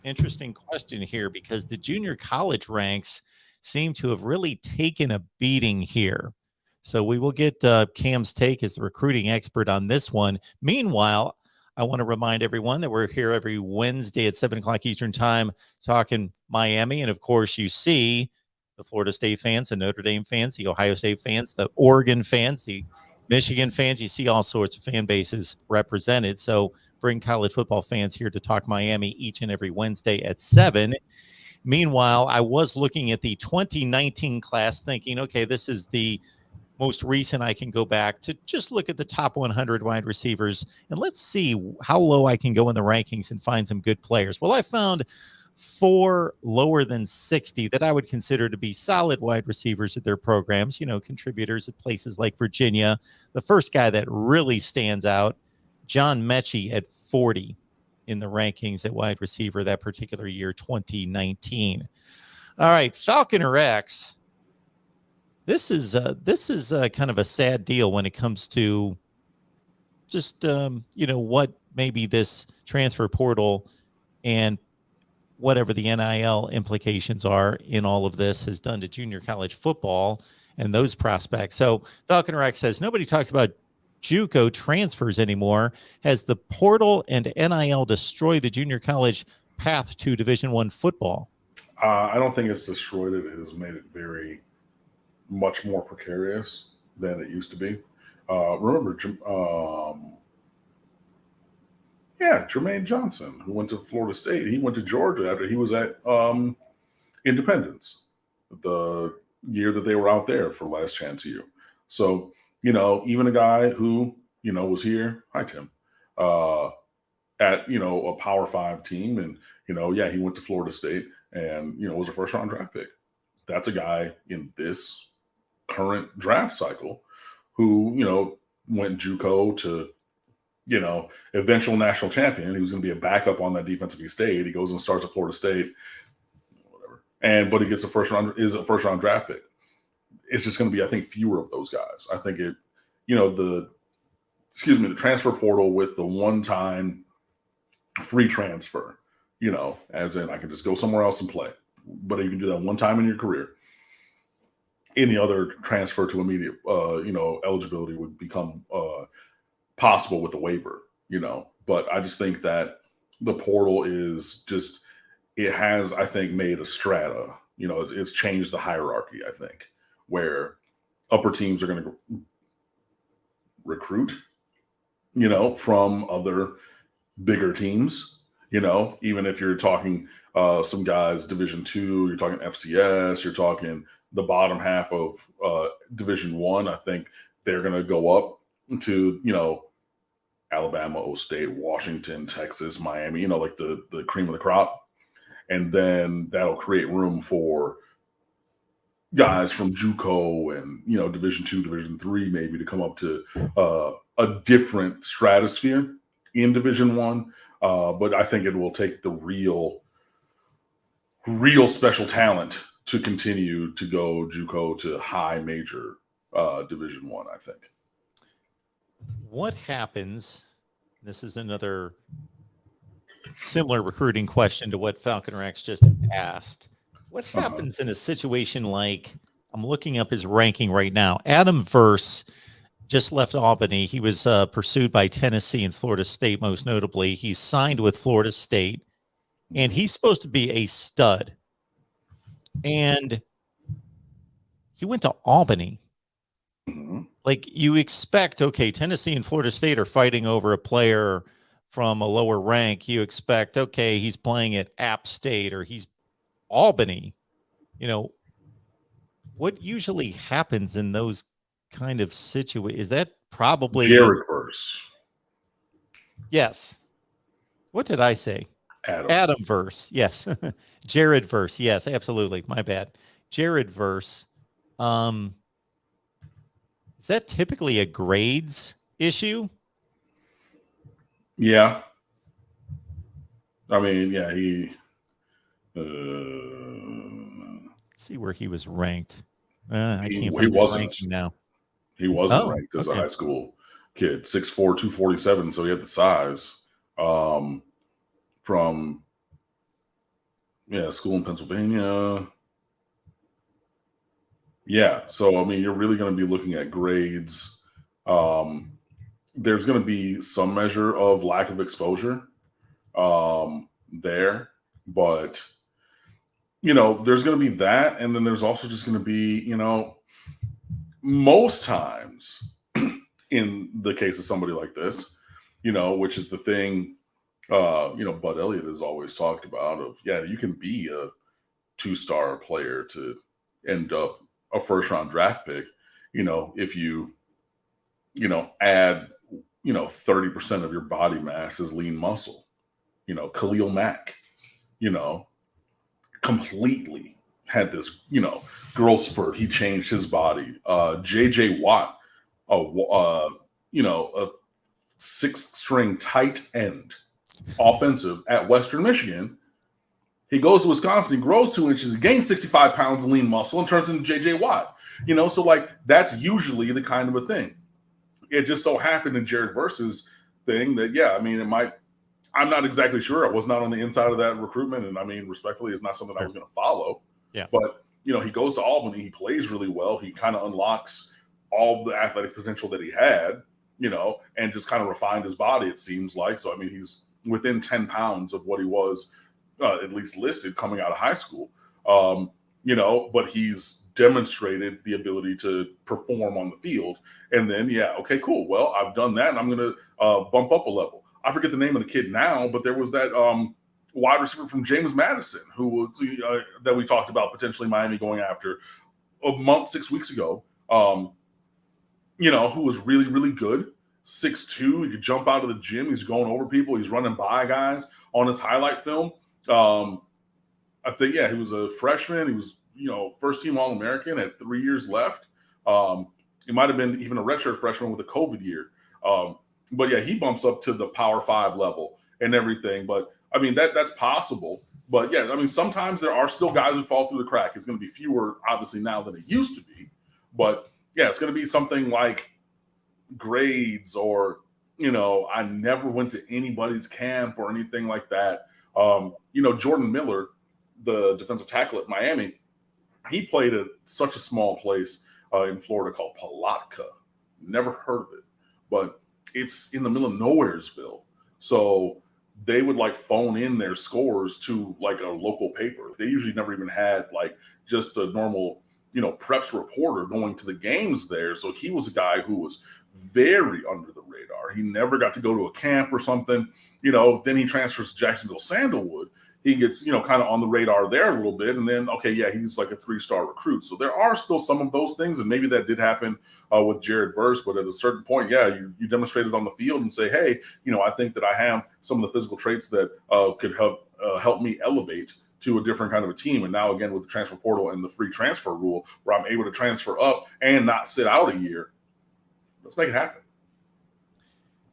interesting question here because the junior college ranks seem to have really taken a beating here. So we will get Cam's take as the recruiting expert on this one. Meanwhile, I want to remind everyone that we're here every Wednesday at 7 o'clock Eastern time talking Miami. And of course, you see the Florida State fans, the Notre Dame fans, the Ohio State fans, the Oregon fans, the Michigan fans. You see all sorts of fan bases represented. So bring college football fans here to talk Miami each and every Wednesday at 7. Meanwhile, I was looking at the 2019 class thinking, okay, this is the most recent. I can go back to just look at the top 100 wide receivers and let's see how low I can go in the rankings and find some good players. Well, I found 4 lower than 60 that I would consider to be solid wide receivers at their programs, contributors at places like Virginia. The first guy that really stands out, John Mechie at 40 in the rankings at wide receiver that particular year, 2019. All right, Falconer X. This is kind of a sad deal when it comes to just what maybe this transfer portal and whatever the NIL implications are in all of this has done to junior college football and those prospects. So Falconer X says nobody talks about JUCO transfers anymore. Has the portal and NIL destroyed the junior college path to Division I football? I don't think it's destroyed it. It has made it very much more precarious than it used to be. Remember, Jermaine Johnson, who went to Florida State. He went to Georgia after he was at Independence, the year that they were out there for Last Chance U. So, even a guy who, was here, hi, Tim, at, a Power 5 team. And, he went to Florida State and, was a first-round draft pick. That's a guy in this current draft cycle who, went JUCO to, eventual national champion. He was going to be a backup on that defense if he stayed. He goes and starts at Florida State, whatever. But he gets a first round draft pick. It's just going to be, I think, fewer of those guys. I think the transfer portal with the one-time free transfer, as in I can just go somewhere else and play. But you can do that one time in your career. Any other transfer to immediate, eligibility would become possible with the waiver, But I just think that the portal is just, it has, I think, made a strata. It's changed the hierarchy, I think, where upper teams are going to recruit, from other bigger teams, even if you're talking some guys Division II, you're talking FCS, you're talking the bottom half of Division I. I think they're going to go up to, Alabama, O State, Washington, Texas, Miami, like the cream of the crop. And then that'll create room for guys from JUCO and, Division II, Division III, maybe to come up to a different stratosphere in Division I. But I think it will take the real special talent to continue to go JUCO to high major Division I think. What happens? This is another similar recruiting question to what Falconer X just asked. What happens in a situation like, I'm looking up his ranking right now. Adam Verse just left Albany. He was pursued by Tennessee and Florida State, most notably. He's signed with Florida State, and he's supposed to be a stud. And he went to Albany. Like, you expect, okay, Tennessee and Florida State are fighting over a player from a lower rank. You expect, okay, he's playing at App State or he's Albany. What usually happens in those kind of situations? Is that probably Jared Verse? Yes. What did I say? Adam Verse. Yes. Jared Verse. Yes, absolutely. My bad. Jared Verse. Is that typically a grades issue? Yeah. I mean, yeah, he. Let's see where he was ranked. I can't He find his wasn't ranking now. He wasn't ranked as a high school kid. 6'4", 247, so he had the size. From Yeah, school in Pennsylvania. Yeah, so I mean, you're really going to be looking at grades. Um, there's going to be some measure of lack of exposure there, but there's going to be that, and then there's also just going to be, most times in the case of somebody like this, which is the thing, Bud Elliott has always talked about of, yeah, you can be a two-star player to end up a first-round draft pick, if add, 30% of your body mass is lean muscle. Khalil Mack, you know, completely had this, growth spurt. He changed his body. JJ Watt, a sixth string tight end offensive at Western Michigan. He goes to Wisconsin, he grows 2 inches, he gains 65 pounds of lean muscle and turns into JJ Watt. So like that's usually the kind of a thing. It just so happened in Jared Verse's thing that, yeah, I mean, I'm not exactly sure. I was not on the inside of that recruitment. And I mean, respectfully, it's not something I was going to follow. Yeah. But, he goes to Albany, he plays really well. He kind of unlocks all the athletic potential that he had, and just kind of refined his body, it seems like. So, I mean, he's within 10 pounds of what he was at least listed coming out of high school. But he's demonstrated the ability to perform on the field. And then, yeah, okay, cool. Well, I've done that, and I'm going to bump up a level. I forget the name of the kid now, but there was that wide receiver from James Madison who was that we talked about potentially Miami going after a month, 6 weeks ago. Who was really, really good. 6'2", he could jump out of the gym. He's going over people. He's running by guys on his highlight film. I think, yeah, he was a freshman. He was, first team All-American, had 3 years left. He might have been even a redshirt freshman with a COVID year. But yeah, he bumps up to the Power 5 level and everything. But I mean, that's possible. But yeah, I mean, sometimes there are still guys who fall through the crack. It's going to be fewer, obviously, now than it used to be. But yeah, it's going to be something like grades or, I never went to anybody's camp or anything like that. Jordan Miller, the defensive tackle at Miami, he played at such a small place in Florida called Palatka. Never heard of it, but it's in the middle of nowheresville. So they would like phone in their scores to like a local paper. They usually never even had like just a normal, preps reporter going to the games there. So he was a guy who was very under the radar. He never got to go to a camp or something. Then he transfers to Jacksonville Sandalwood. He gets, kind of on the radar there a little bit. And then, okay, yeah, he's like a 3-star recruit. So there are still some of those things. And maybe that did happen with Jared Verse. But at a certain point, yeah, you demonstrated on the field and say, hey, I think that I have some of the physical traits that could help me elevate to a different kind of a team. And now, again, with the transfer portal and the free transfer rule where I'm able to transfer up and not sit out a year, let's make it happen.